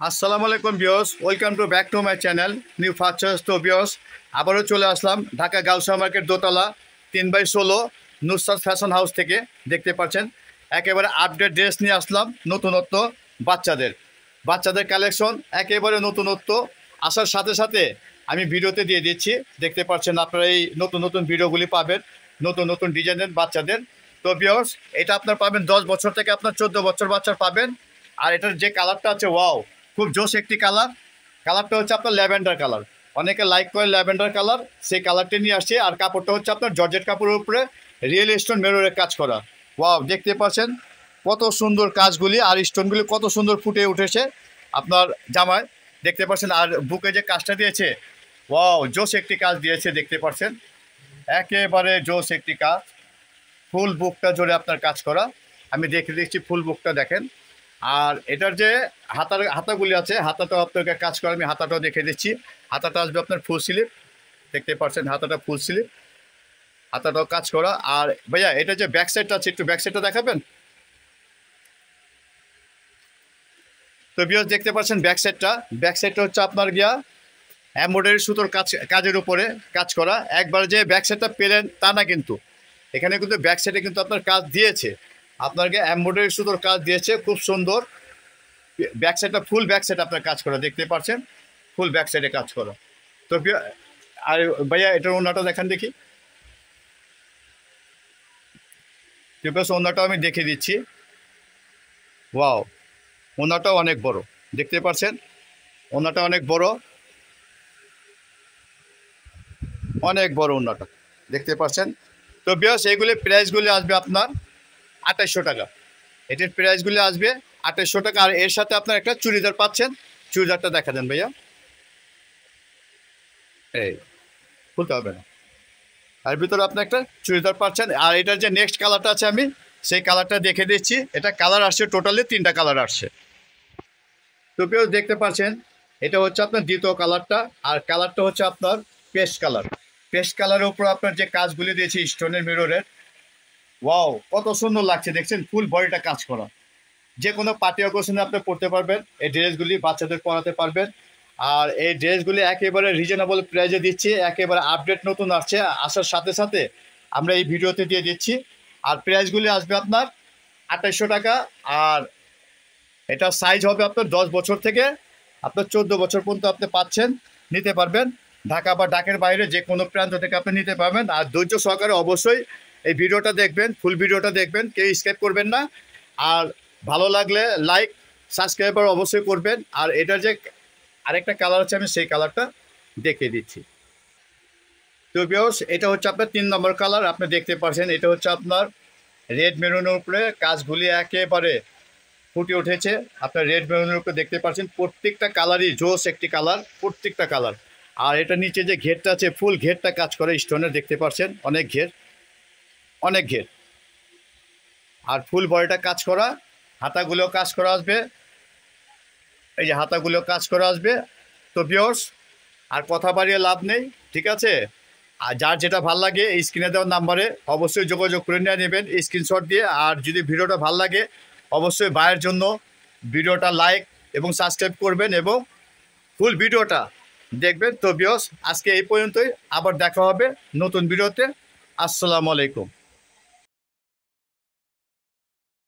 আসসালামু আলাইকুম viewers, welcome to back to my channel new features. তো ভিউয়ার্স, আবারও চলে আসলাম ঢাকা গাউসিয়া মার্কেট দোতলা 3/16 নুসরাত ফ্যাশন হাউস থেকে। দেখতে পাচ্ছেন একেবারে আপডেট ড্রেস নিয়ে আসলাম, নতুনত্ব বাচ্চাদের কালেকশন একেবারে নতুনত্ব আসার সাথে সাথে আমি ভিডিওতে দিয়ে দিচ্ছি। দেখতে পাচ্ছেন আপনারা এই নতুন নতুন ভিডিওগুলি পাবেন, নতুন নতুন ডিজাইনের বাচ্চাদের। তো ভিউয়ার্স, এটা আপনার পাবেন 10 বছর থেকে আপনার 14 বছর বাচ্চার পাবেন। আর এটার যে কালারটা আছে, ওয়াও, খুব জোশ একটি কালারটা হচ্ছে আপনার ল্যাভেন্ডার কালার। অনেকে লাইক করে ল্যাভেন্ডার কালার, সেই কালারটি নিয়ে আসছে। আর কাপড়টা হচ্ছে আপনার জর্জেট কাপড়ের উপরে রিয়েল স্টোন মেরোরের কাজ করা। ওয়াও, দেখতে পাচ্ছেন কত সুন্দর কাজগুলি, আর স্টোনগুলি কত সুন্দর ফুটে উঠেছে আপনার জামায়। দেখতে পাচ্ছেন আর বুকে যে কাজটা দিয়েছে, ওয়াও, জোশ একটি কাজ দিয়েছে। দেখতে পাচ্ছেন একেবারে জোশ একটি কাজ, ফুল বুকটা জুড়ে আপনার কাজ করা। আমি দেখে দিচ্ছি, ফুল বুকটা দেখেন। আর এটার যে হাতাগুলি আছে, হাতাটাও আপনাকে কাজ করে, আমি হাতাটাও দেখে দিচ্ছি। হাতাটা আসবে আপনার ফুল স্লিভ। দেখতে পাচ্ছেন হাতাটা ফুল স্লিভ, হাতাটাও কাজ করা। আর ভাইয়া, এটা যে ব্যাক সাইডটা আছে, একটু ব্যাক সাইডটা দেখাবেন। তো ভিউয়ার্স, দেখতে পাচ্ছেন ব্যাক সাইডটা হচ্ছে আপনার গিয়া এমব্রয়ডারি সুতোর কাজের উপরে কাজ করা। একবার যে ব্যাক সাইডটা পেলেন তা না, কিন্তু এখানে কিন্তু ব্যাক সাইডে কিন্তু আপনার কাজ দিয়েছে, আপনাকে এমব্রয়ডারি সুতোর কাজ দিয়েছে, খুব সুন্দর। ব্যাক সাইডটা ফুল ব্যাক সাইড আপনার কাজ করা, দেখতে পাচ্ছেন ফুল ব্যাক সাইডে কাজ করা। তো আর ভাইয়া, এটার ওনাটা দেখান দেখি। ওনাটাও আমি দেখে দিচ্ছি। ওয়াও, ওনাটাও অনেক বড়, দেখতে পাচ্ছেন ওনাটা অনেক বড়, অনেক বড় ওনাটা, দেখতে পাচ্ছেন। তো ভিউয়ার্স, এইগুলি প্রাইসগুলি আসবে আপনার 2800 টাকা। এটির প্রাইসগুলি আসবে 2800 টাকা। আর এর সাথে আপনার একটা চুড়িদার পাচ্ছেন। চুড়িদারটা দেখা দেন ভাইয়া, এই খুলতে হবে না। আর ভিতরে আপনি একটা চুড়িদার পাচ্ছেন। আর এটার যে নেক্সট কালারটা আছে, আমি সেই কালারটা দেখে দিচ্ছি। এটা কালার আসছে টোটালি 3টা কালার আসছে। তো ভিউয়ার্স, দেখতে পাচ্ছেন এটা হচ্ছে আপনার দ্বিতীয় কালারটা। আর কালারটা হচ্ছে আপনার পেস্ট কালারের উপর আপনার যে কাজগুলি দিয়েছে স্টোনের মিররের, ওয়াও, কত সুন্দর লাগছে। দেখছেন ফুল বডিটা কাজ করা, যে কোনো পার্টি অকেশনে আপনি পরতে পারবেন এই ড্রেসগুলি, বাচ্চাদের পরাতে পারবেন। আর এই ড্রেসগুলি একেবারে রিজনেবল প্রাইসে দিচ্ছি, একেবারে আপডেট নতুন আসছে, আসার সাথে সাথে আমরা এই ভিডিওতে দিয়ে দিচ্ছি। আর প্রাইসগুলি আসবে আপনার 2800 টাকা। আর এটা সাইজ হবে আপনার 10 বছর থেকে আপনার 14 বছর পর্যন্ত আপনি পাচ্ছেন, নিতে পারবেন। ঢাকা বা ঢাকার বাইরে যে কোনো প্রান্ত থেকে আপনি নিতে পারবেন। আর ধৈর্য সহকারে অবশ্যই এই ভিডিওটা দেখবেন, ফুল ভিডিওটা দেখবেন, কেউ স্কিপ করবেন না। আর ভালো লাগলে লাইক সাবস্ক্রাইবার অবশ্যই করবেন। আর এটার যে আরেকটা কালার আছে, আমি সেই কালারটা দেখিয়ে দিচ্ছি। তো ভিউয়ার্স, এটা হচ্ছে আপনার 3 নম্বর কালার। আপনি দেখতে পাচ্ছেন এটা হচ্ছে আপনার রেড মেরুনের উপরে কাজগুলি একেবারে ফুটে উঠেছে। আপনার রেড মেরুনের উপরে দেখতে পাচ্ছেন প্রত্যেকটা কালারই জোস একটি কালার, প্রত্যেকটা কালার। আর এটা নিচে যে ঘেরটা আছে, ফুল ঘেরটা কাজ করে স্টোনের, দেখতে পাচ্ছেন অনেক ঘের। আর ফুল বডিটা কাজ করা, হাতাগুলো কাজ করা আসবে, এই যে হাতাগুলো কাজ করা আসবে। তো ভিউয়ার্স, আর কথা বাড়িয়ে লাভ নেই, ঠিক আছে। আর যার যেটা ভাল লাগে এই স্ক্রিনে দেওয়ার নাম্বারে অবশ্যই যোগাযোগ করে নিয়ে নেবেন স্ক্রিনশট দিয়ে। আর যদি ভিডিওটা ভাল লাগে অবশ্যই ভাইয়ের জন্য ভিডিওটা লাইক এবং সাবস্ক্রাইব করবেন এবং ফুল ভিডিওটা দেখবেন। তো ভিউয়ার্স, আজকে এই পর্যন্তই, আবার দেখা হবে নতুন ভিডিওতে। আসসালামু আলাইকুম।